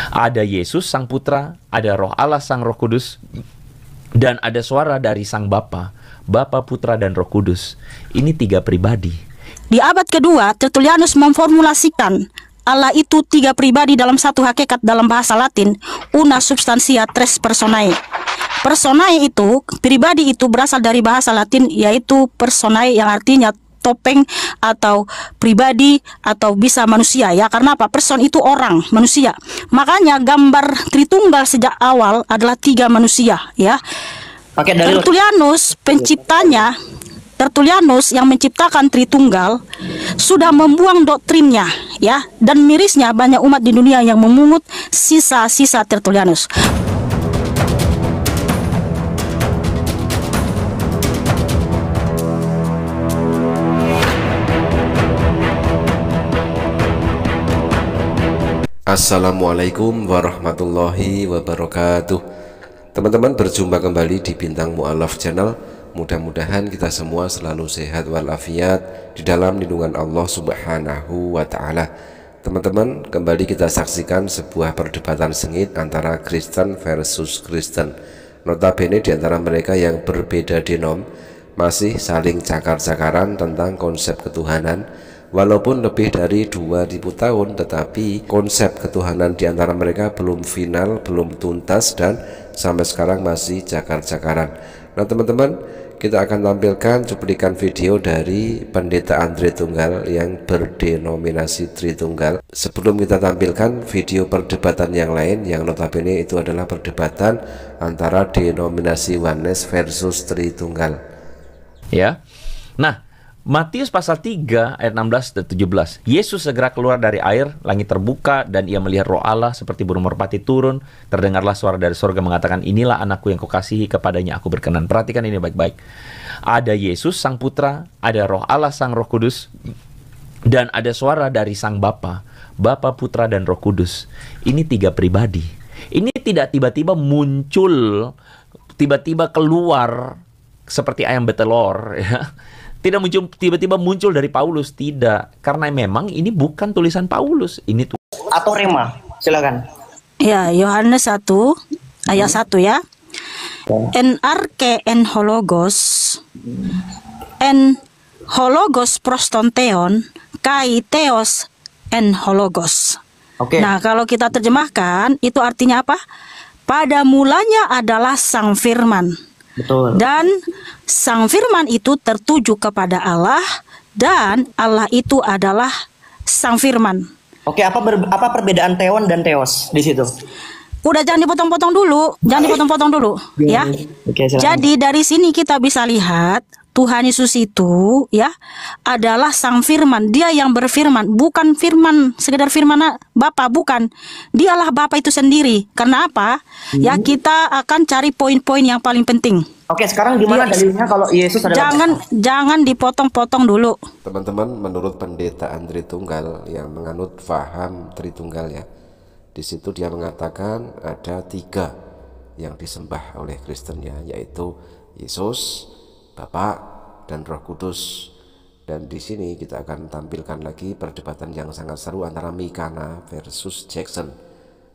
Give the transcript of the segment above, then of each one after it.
Ada Yesus Sang Putra, ada Roh Allah Sang Roh Kudus, dan ada suara dari Sang Bapa, Bapa, Putra, dan Roh Kudus. Ini 3 pribadi. Di abad kedua, Tertullianus memformulasikan Allah itu 3 pribadi dalam satu hakikat dalam bahasa Latin, una substantia tres personae. Personae itu, pribadi itu berasal dari bahasa Latin, yaitu personae yang artinya topeng atau pribadi atau bisa manusia, ya. Karena apa? Person itu orang, manusia. Makanya gambar Tritunggal sejak awal adalah 3 manusia, ya. Tertullianus penciptanya, Tertullianus yang menciptakan Tritunggal sudah membuang doktrinnya, ya, dan mirisnya banyak umat di dunia yang memungut sisa-sisa Tertullianus. Assalamualaikum warahmatullahi wabarakatuh. Teman-teman, berjumpa kembali di Bintang Mu'alaf Channel. Mudah-mudahan kita semua selalu sehat walafiat di dalam lindungan Allah Subhanahu wa Ta'ala. Teman-teman, kembali kita saksikan sebuah perdebatan sengit antara Kristen versus Kristen. Notabene di antara mereka yang berbeda denom masih saling cakar-cakaran tentang konsep ketuhanan. Walaupun lebih dari 2000 tahun, tetapi konsep ketuhanan di antara mereka belum final, belum tuntas, dan sampai sekarang masih cakar-cakaran. Nah teman-teman, kita akan tampilkan cuplikan video dari Pendeta Andre Tunggal yang berdenominasi Tritunggal. Sebelum kita tampilkan video perdebatan yang lain, yang notabene itu adalah perdebatan antara denominasi Oneness versus Tritunggal. Ya. Nah, Matius pasal 3 ayat 16 dan 17. Yesus segera keluar dari air, langit terbuka, dan ia melihat Roh Allah seperti burung merpati turun. Terdengarlah suara dari sorga mengatakan, inilah anakku yang kukasihi, kepadanya aku berkenan. Perhatikan ini baik-baik. Ada Yesus Sang Putra, ada Roh Allah Sang Roh Kudus, dan ada suara dari Sang Bapa, Bapa, Putra, dan Roh Kudus. Ini 3 pribadi. Ini tidak tiba-tiba muncul, tiba-tiba keluar seperti ayam betelor, ya. Tidak muncul tiba-tiba muncul dari Paulus, tidak. Karena memang ini bukan tulisan Paulus, ini atau rema. Silakan. Ya, Yohanes 1 ayat 1, ya. En arche en hologos prostonteon kai theos en hologos. Oke. Nah, kalau kita terjemahkan, itu artinya apa? Pada mulanya adalah Sang Firman. Betul. Dan Sang Firman itu tertuju kepada Allah, dan Allah itu adalah Sang Firman. Oke, apa perbedaan Theon dan Theos di situ? Udah, jangan dipotong-potong dulu, ya. Oke, silakan. Jadi dari sini kita bisa lihat Tuhan Yesus itu, ya, adalah Sang Firman. Dia yang berfirman, bukan firman, sekedar firman Bapa, bukan. Dialah Bapa itu sendiri. Karena apa? Ya, kita akan cari poin-poin yang paling penting. Oke, sekarang gimana dalilnya kalau Yesus adalah Jangan dipotong-potong dulu. Teman-teman, menurut Pendeta Andre Tunggal yang menganut faham Tritunggal, ya, di situ dia mengatakan ada 3 yang disembah oleh Kristen, ya, yaitu Yesus, Bapa, dan Roh Kudus. Dan di sini kita akan tampilkan lagi perdebatan yang sangat seru antara Mikana versus Jackson.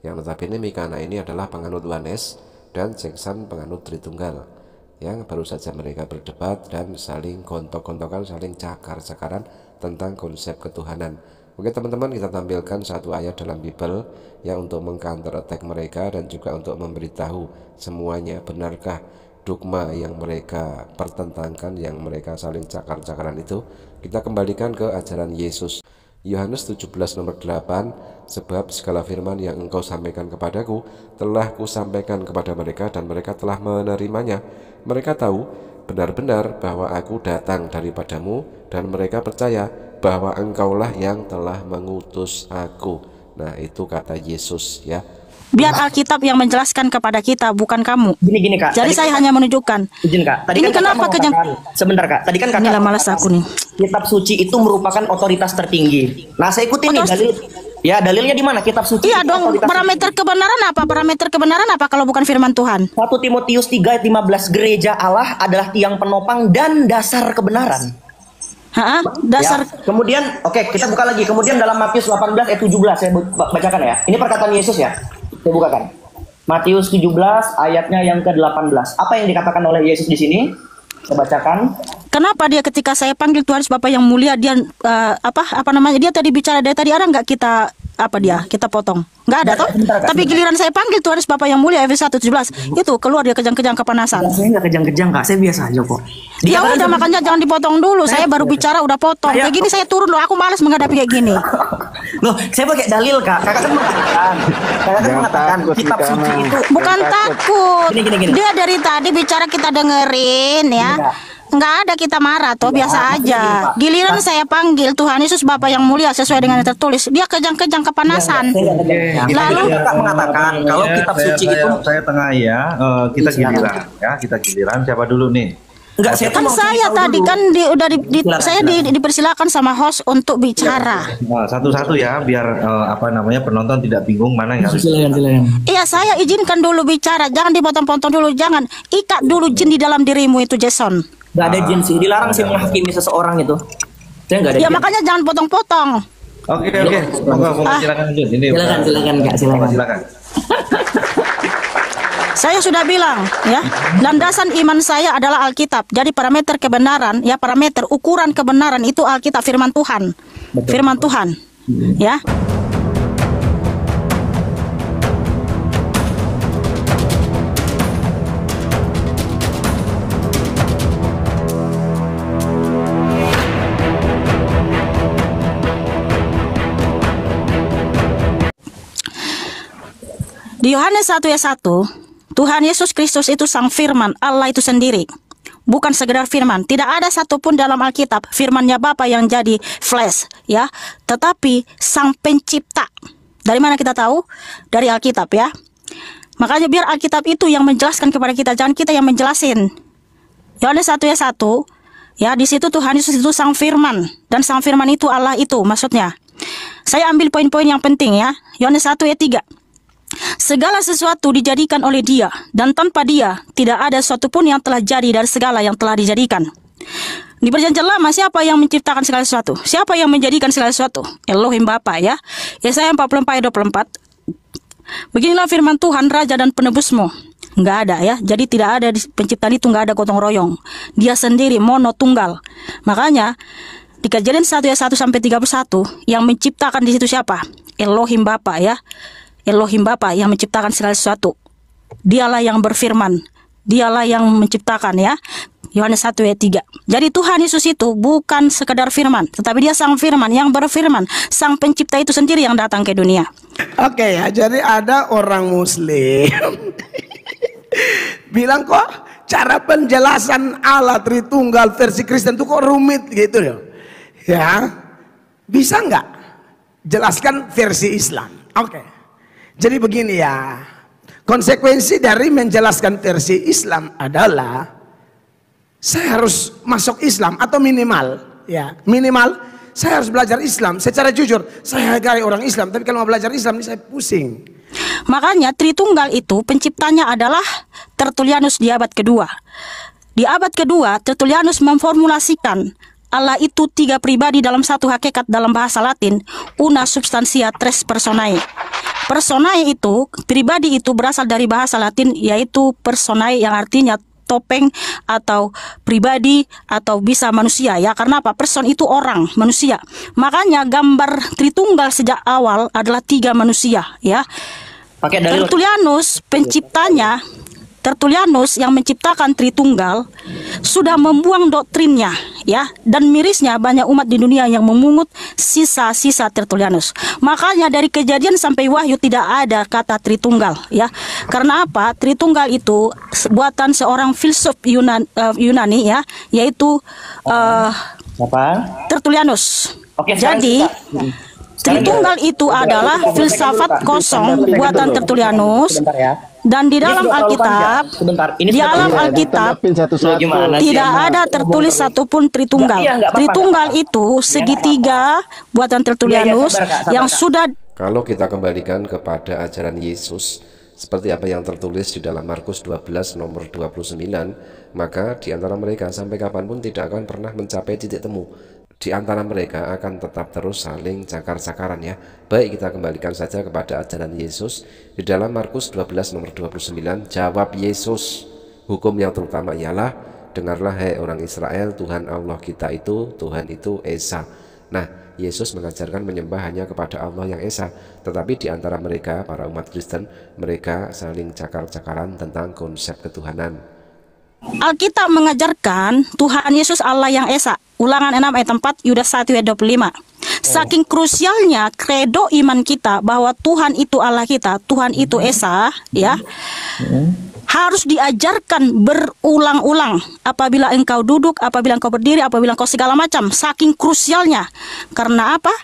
Yang notabene Mikana ini adalah penganut Oneness dan Jackson penganut Tritunggal. Yang baru saja mereka berdebat dan saling gontok-gontokan, saling cakar-cakaran tentang konsep ketuhanan. Oke teman-teman, kita tampilkan satu ayat dalam Bible yang untuk meng-counter attack mereka dan juga untuk memberitahu semuanya benarkah dogma yang mereka pertentangkan, yang mereka saling cakar-cakaran itu. Kita kembalikan ke ajaran Yesus. Yohanes 17 nomor 8, sebab segala firman yang engkau sampaikan kepadaku telah kusampaikan kepada mereka, dan mereka telah menerimanya. Mereka tahu benar-benar bahwa aku datang daripadamu, dan mereka percaya bahwa engkaulah yang telah mengutus aku. Nah, itu kata Yesus, ya. Biar Alkitab yang menjelaskan kepada kita, bukan kamu. Gini Kak. Jadi saya hanya menunjukkan. Izin Kak. Tadi ini kan kenapa sebentar Kak. Tadi kan Kakak inilah malas aku nih. Kitab suci itu merupakan otoritas tertinggi. Nah, saya ikutin nih dalil. Ya, dalilnya di mana? Kitab suci. Iya dong. Parameter kebenaran apa? Parameter kebenaran apa kalau bukan firman Tuhan? 1 Timotius 3 ayat 15, gereja Allah adalah tiang penopang dan dasar kebenaran. Dasar. Ya. Kemudian, oke, kita buka lagi. Kemudian dalam Matius 18 ayat 17 saya bacakan, ya. Ini perkataan Yesus, ya. Saya bukakan. Matius 17 ayatnya yang ke-18. Apa yang dikatakan oleh Yesus di sini? Saya bacakan. Kenapa dia ketika saya panggil Tuhan Yesus Bapa yang mulia, dia apa namanya? Dia tadi bicara dari tadi, ada nggak kita kita potong? Nggak ada toh? Tapi giliran saya panggil Tuhan Yesus Bapa yang mulia Efesus 1:17, itu keluar dia kejang-kejang kepanasan. Saya nggak kejang-kejang, Kak. Saya biasa aja kok. Ya udah, makanya jangan dipotong dulu. Saya baru bicara udah potong. Kayak gini saya turun loh. Aku malas menghadapi kayak gini. Loh, saya pakai dalil, Kak. Kakak kan mengatakan kitab suci itu Bukan takut. Gini. Dia dari tadi bicara kita dengerin ya. Nggak ada kita marah toh, biasa aja. Giliran saya panggil Tuhan Yesus Bapa yang mulia sesuai dengan yang tertulis, dia kejang-kejang kepanasan. Lalu Kakak mengatakan kalau kitab suci itu saya tengah ya, kita giliran ya, kita giliran. Siapa dulu nih? enggak, saya Kan saya tadi kan saya dipersilakan sama host untuk bicara. Nah, satu-satu ya, biar penonton tidak bingung mana yang harus. Silakan. Iya, saya izinkan dulu bicara, jangan dipotong-potong dulu, jangan. Ikat dulu jin di dalam dirimu itu, Jason. Enggak ada jin sih, dilarang sih menghakimi seseorang itu. Saya enggak ada. Ya makanya jangan potong-potong. Oke. Monggo silakan lanjut. Ini Silakan, Kak, silakan. Saya sudah bilang ya, landasan iman saya adalah Alkitab. Jadi parameter kebenaran, ya parameter ukuran kebenaran itu Alkitab, firman Tuhan. Betul. Firman Tuhan. Ya. Di Yohanes 1 ayat 1, Tuhan Yesus Kristus itu sang firman, Allah itu sendiri. Bukan sekedar firman. Tidak ada satupun dalam Alkitab firmannya Bapa yang jadi flesh, ya. Tetapi sang pencipta. Dari mana kita tahu? Dari Alkitab, ya. Makanya biar Alkitab itu yang menjelaskan kepada kita, jangan kita yang menjelasin. Yohanes 1 ayat 1, ya, di situ Tuhan Yesus itu sang firman, dan sang firman itu Allah itu maksudnya. Saya ambil poin-poin yang penting ya. Yohanes 1 ayat 3. Segala sesuatu dijadikan oleh Dia, dan tanpa Dia tidak ada sesuatu pun yang telah jadi dari segala yang telah dijadikan. Di perjanjian lama, siapa yang menciptakan segala sesuatu? Siapa yang menjadikan segala sesuatu? Elohim Bapa, ya. Yesaya 44 ayat 24. Beginilah firman Tuhan, Raja dan Penebusmu. Nggak ada ya. Jadi tidak ada di penciptaan itu, nggak ada gotong royong. Dia sendiri mono tunggal. Makanya di Kejadian 1 ayat 1 sampai 31 yang menciptakan di situ siapa? Elohim Bapa, ya. Elohim Bapa yang menciptakan segala sesuatu. Dialah yang berfirman. Dialah yang menciptakan, ya. Yohanes 1 ayat 3. Jadi Tuhan Yesus itu bukan sekedar firman, tetapi Dia sang firman yang berfirman. Sang pencipta itu sendiri yang datang ke dunia. Oke ya, jadi ada orang Muslim bilang kok cara penjelasan Allah Tritunggal versi Kristen itu kok rumit gitu loh. Ya, bisa nggak jelaskan versi Islam? Oke. Jadi begini ya, konsekuensi dari menjelaskan versi Islam adalah saya harus masuk Islam atau minimal saya harus belajar Islam secara jujur. Saya hargai orang Islam, tapi kalau mau belajar Islam ini saya pusing. Makanya Tritunggal itu penciptanya adalah Tertullianus di abad kedua. Di abad kedua Tertullianus memformulasikan Allah itu tiga pribadi dalam satu hakikat dalam bahasa Latin, una substantia tres personae. Personae itu, pribadi itu berasal dari bahasa Latin yaitu personae yang artinya topeng atau pribadi atau bisa manusia, ya. Karena apa? Person itu orang, manusia. Makanya gambar Tritunggal sejak awal adalah tiga manusia, ya. Pakai dalil. Tertullianus yang menciptakan Tritunggal sudah membuang doktrinnya, ya, dan mirisnya banyak umat di dunia yang memungut sisa-sisa Tertullianus. Makanya dari Kejadian sampai Wahyu tidak ada kata Tritunggal, ya. Karena apa? Tritunggal itu buatan seorang filsuf Yunani, ya, yaitu Siapa? Tertullianus. Oke, Jadi Tritunggal itu adalah filsafat kosong buatan Tertullianus. Sebentar ya. Dan di dalam Alkitab, di dalam Alkitab tidak ada tertulis satupun Tritunggal. Tritunggal itu segitiga buatan Tertullianus yang sudah. Kalau kita kembalikan kepada ajaran Yesus seperti apa yang tertulis di dalam Markus 12 nomor 29, maka di antara mereka sampai kapanpun tidak akan pernah mencapai titik temu. di antara mereka akan tetap terus saling cakar-cakaran ya. Baik, kita kembalikan saja kepada ajaran Yesus di dalam Markus 12 nomor 29. Jawab Yesus, hukum yang terutama ialah, dengarlah hai orang Israel, Tuhan Allah kita itu, Tuhan itu Esa. Nah, Yesus mengajarkan menyembah hanya kepada Allah yang Esa, tetapi di antara mereka, para umat Kristen, mereka saling cakar-cakaran tentang konsep ketuhanan. Alkitab mengajarkan Tuhan Yesus Allah yang Esa. Ulangan 6 ayat 4, Yudas 1 ayat 25. Saking krusialnya kredo iman kita bahwa Tuhan itu Allah kita, Tuhan itu Esa, ya. Harus diajarkan berulang-ulang. Apabila engkau duduk, apabila engkau berdiri, apabila engkau segala macam. Saking krusialnya. Karena apa?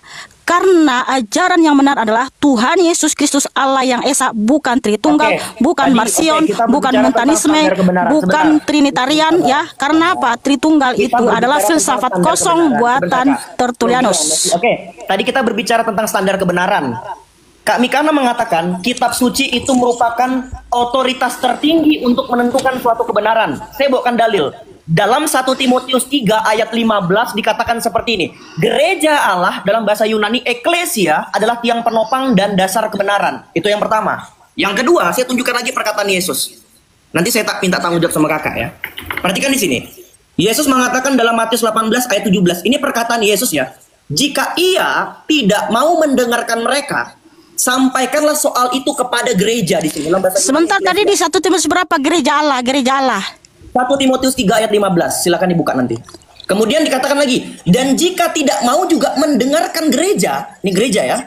Karena ajaran yang benar adalah Tuhan Yesus Kristus Allah yang Esa, bukan Tritunggal, bukan Marsion, bukan Montanisme, bukan Trinitarian, ya. Karena apa? Tritunggal itu adalah filsafat kosong buatan Tertullianus. Oke, tadi kita berbicara tentang standar kebenaran. Kak Mikana mengatakan kitab suci itu merupakan otoritas tertinggi untuk menentukan suatu kebenaran. Saya bawakan dalil. Dalam 1 Timotius 3 ayat 15 dikatakan seperti ini. Gereja Allah dalam bahasa Yunani eklesia adalah tiang penopang dan dasar kebenaran. Itu yang pertama. Yang kedua, saya tunjukkan lagi perkataan Yesus. Nanti saya minta tanggung jawab sama kakak ya. Perhatikan di sini. Yesus mengatakan dalam Matius 18 ayat 17. Ini perkataan Yesus ya. Jika ia tidak mau mendengarkan mereka, sampaikanlah soal itu kepada gereja di sini. Sebentar, tadi di 1 Timotius berapa? Gereja Allah, gereja Allah. 1 Timotius 3 ayat 15, silakan dibuka nanti. Kemudian dikatakan lagi, dan jika tidak mau juga mendengarkan gereja, ini gereja ya,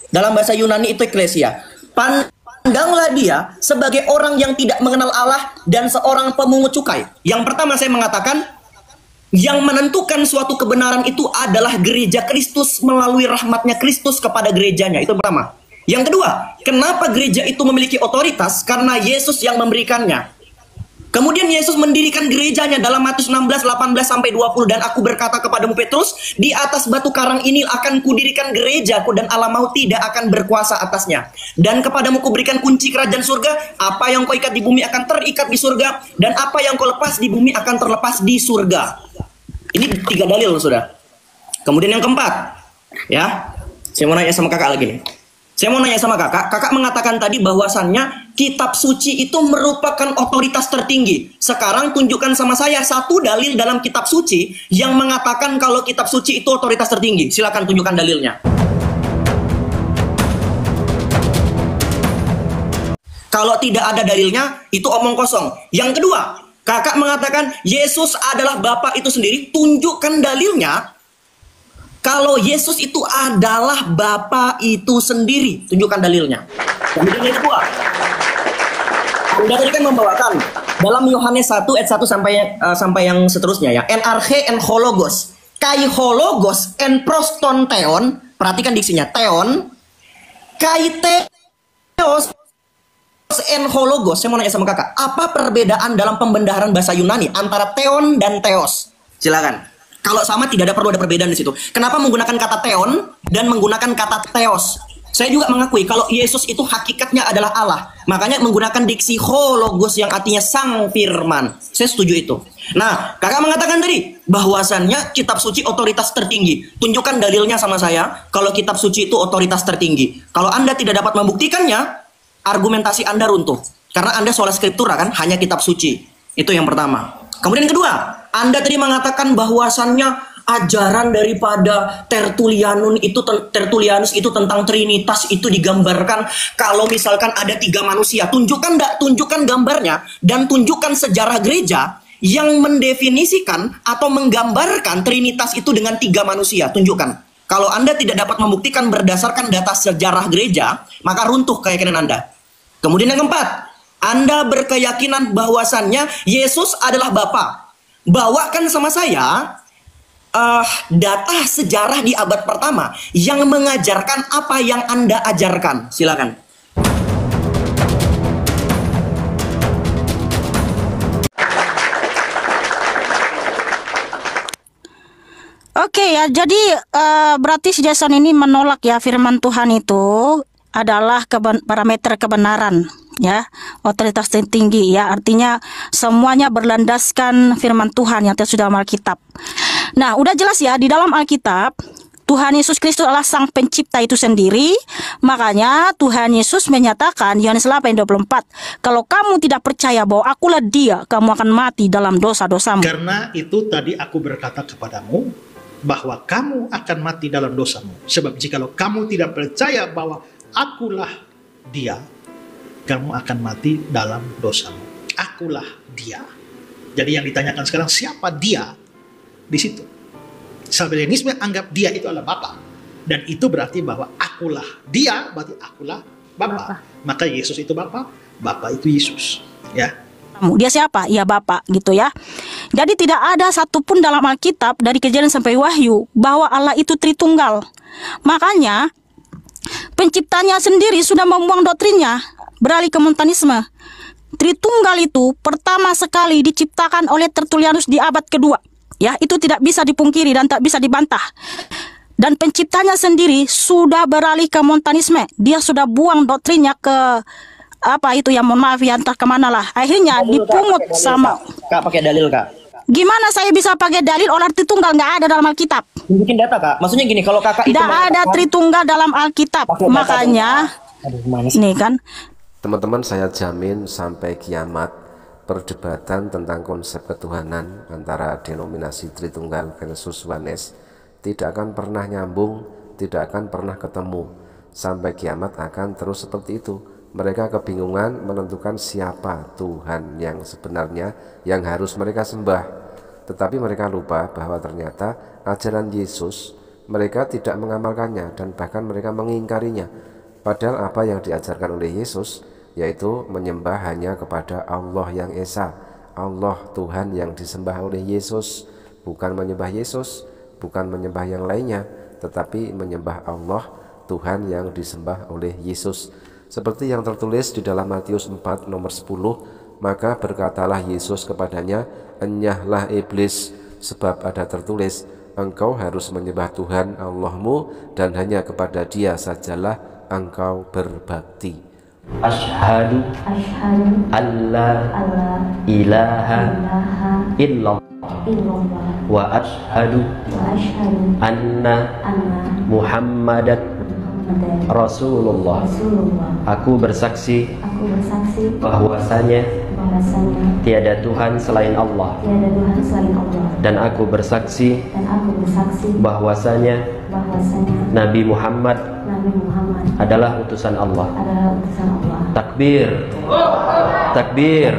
dalam bahasa Yunani itu eklesia, pandanglah dia sebagai orang yang tidak mengenal Allah dan seorang pemungut cukai. Yang pertama saya mengatakan, yang menentukan suatu kebenaran itu adalah gereja Kristus melalui rahmatnya Kristus kepada gerejanya, itu pertama. Yang kedua, kenapa gereja itu memiliki otoritas? Karena Yesus yang memberikannya. Kemudian Yesus mendirikan gerejanya dalam Matius 16, 18-20. Dan aku berkata kepadamu Petrus, di atas batu karang ini akan kudirikan gerejaku dan alam maut tidak akan berkuasa atasnya. Dan kepadamu kuberikan kunci kerajaan surga, apa yang kau ikat di bumi akan terikat di surga, dan apa yang kau lepas di bumi akan terlepas di surga. Ini 3 dalil, saudara. Kemudian yang keempat, ya, saya mau nanya sama kakak lagi nih. Saya mau nanya sama kakak mengatakan tadi bahwasannya kitab suci itu merupakan otoritas tertinggi. Sekarang tunjukkan sama saya satu dalil dalam kitab suci yang mengatakan kalau kitab suci itu otoritas tertinggi. Silakan tunjukkan dalilnya. Kalau tidak ada dalilnya, itu omong kosong. Yang kedua, kakak mengatakan Yesus adalah Bapa itu sendiri. Tunjukkan dalilnya. Kalau Yesus itu adalah Bapa itu sendiri, tunjukkan dalilnya. Kemudian yang kedua, Anda tadi kan membawakan dalam Yohanes 1 ayat 1 sampai yang seterusnya ya. En arche en hologos, kai hologos en proston theon. Perhatikan diksinya, theon, kai theos en hologos. Saya mau nanya sama kakak, apa perbedaan dalam pembendaharaan bahasa Yunani antara theon dan theos? Silakan. Kalau sama tidak perlu ada perbedaan di situ. Kenapa menggunakan kata theon dan menggunakan kata theos? Saya juga mengakui kalau Yesus itu hakikatnya adalah Allah. Makanya menggunakan diksi hologos yang artinya sang firman. Saya setuju itu. Nah, kakak mengatakan tadi bahwasannya kitab suci otoritas tertinggi. Tunjukkan dalilnya sama saya kalau kitab suci itu otoritas tertinggi. Kalau Anda tidak dapat membuktikannya, argumentasi Anda runtuh. Karena Anda sola scriptura kan, hanya kitab suci. Itu yang pertama. Kemudian yang kedua, Anda tadi mengatakan bahwasannya ajaran daripada Tertullianus itu tentang Trinitas itu digambarkan kalau misalkan ada 3 manusia. Tunjukkan gambarnya dan tunjukkan sejarah gereja yang mendefinisikan atau menggambarkan Trinitas itu dengan 3 manusia. Tunjukkan. Kalau Anda tidak dapat membuktikan berdasarkan data sejarah gereja, maka runtuh keyakinan Anda. Kemudian yang keempat, Anda berkeyakinan bahwasannya Yesus adalah Bapa. Bawakan sama saya data sejarah di abad pertama yang mengajarkan apa yang Anda ajarkan. Silakan. Oke ya, jadi berarti si Jason ini menolak ya firman Tuhan itu adalah parameter kebenaran. ya, otoritas tertinggi ya, artinya semuanya berlandaskan firman Tuhan yang tersudah dalam Alkitab. Nah, udah jelas ya di dalam Alkitab Tuhan Yesus Kristus adalah sang pencipta itu sendiri. Makanya Tuhan Yesus menyatakan Yohanes 8:24, kalau kamu tidak percaya bahwa akulah Dia, kamu akan mati dalam dosa-dosamu. Karena itu tadi aku berkata kepadamu bahwa kamu akan mati dalam dosamu. Sebab jikalau kamu tidak percaya bahwa akulah Dia, kamu akan mati dalam dosamu. Akulah Dia. Jadi yang ditanyakan sekarang, siapa Dia di situ? Sabellianisme anggap Dia itu adalah Bapa, dan itu berarti bahwa akulah Dia, berarti akulah Bapa. Maka Yesus itu Bapa, Bapa itu Yesus. Ya. Dia siapa? Ya Bapa gitu ya. Jadi tidak ada satupun dalam Alkitab dari Kejadian sampai Wahyu bahwa Allah itu Tritunggal. Makanya penciptanya sendiri sudah membuang doktrinnya, beralih ke montanisme. Tritunggal itu pertama sekali diciptakan oleh Tertullianus di abad kedua. Ya, itu tidak bisa dipungkiri dan tak bisa dibantah. Dan penciptanya sendiri sudah beralih ke montanisme. Dia sudah buang doktrinnya ke apa itu yang mohon maaf ya, entah kemana lah. Akhirnya dipungut sama. Kak, pakai dalil, Kak. Gimana saya bisa pakai dalil orang Tritunggal nggak ada dalam Alkitab? Bikin data, Kak. Maksudnya gini, kalau Kakak itu Tidak ada Tritunggal dalam Alkitab. Makanya nih kan. Teman-teman, saya jamin sampai kiamat perdebatan tentang konsep ketuhanan antara denominasi Tritunggal versus Oneness tidak akan pernah nyambung, tidak akan pernah ketemu. Sampai kiamat akan terus seperti itu. Mereka kebingungan menentukan siapa Tuhan yang sebenarnya yang harus mereka sembah. Tetapi mereka lupa bahwa ternyata ajaran Yesus mereka tidak mengamalkannya dan bahkan mereka mengingkarinya. Padahal apa yang diajarkan oleh Yesus yaitu menyembah hanya kepada Allah yang Esa, Allah Tuhan yang disembah oleh Yesus, bukan menyembah Yesus, bukan menyembah yang lainnya, tetapi menyembah Allah Tuhan yang disembah oleh Yesus. Seperti yang tertulis di dalam Matius 4 nomor 10, maka berkatalah Yesus kepadanya, enyahlah iblis, sebab ada tertulis, engkau harus menyembah Tuhan Allahmu dan hanya kepada Dia sajalah engkau berbakti. Asyhadu alla ilaha illallah wa asyhadu anna Muhammadan Rasulullah. Aku bersaksi bahwasanya tiada Tuhan selain Allah, dan aku bersaksi bahwasanya Nabi Muhammad adalah utusan Allah. Takbir, takbir.